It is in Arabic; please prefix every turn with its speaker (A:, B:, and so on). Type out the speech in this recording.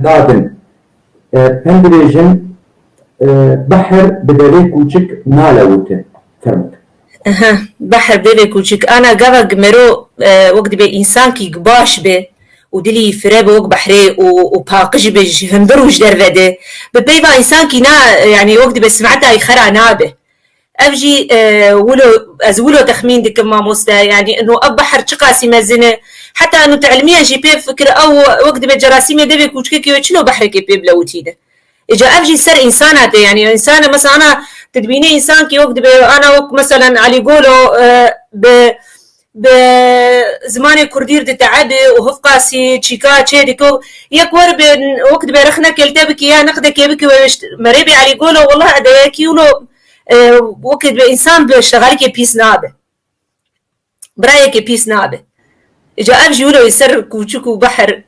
A: دادن پندريجن بحر بدلي كوچك نالوته فرمت
B: اها بحر بدلي كوچك انا قبق مرو وقت به انسان كي باش به ودلي فراب وق بحري وباقج بج هندروج درده ببيبا انسان كي نا يعني وقت به سمعتها يخرع نابه ابجي ولو ازولو تخمين ديك ما مستا يعني انه اب بحر تقاسي مزنه حتى انه تعلميا جي بي فكر او وقت بجراسيم دبي كوچكي كي شنو بحر كي بي بلوتيده اجا ابجي سر انسانات يعني انسان مثلا انا تدبيني انسان كي وقت انا وقت مثلا علي قولو بزماني كردير دي تعبي وهفقاسي تشيكا تشيديكو يكور وقت برخنا كلتبك يا نقدك يبكي مريبي علي قولو والله اداكي ولو وقت بإنسان بشغالي كي بيس نابه برايك كي بيس نابه إجا أبجي ولو يسر كوچكو بحر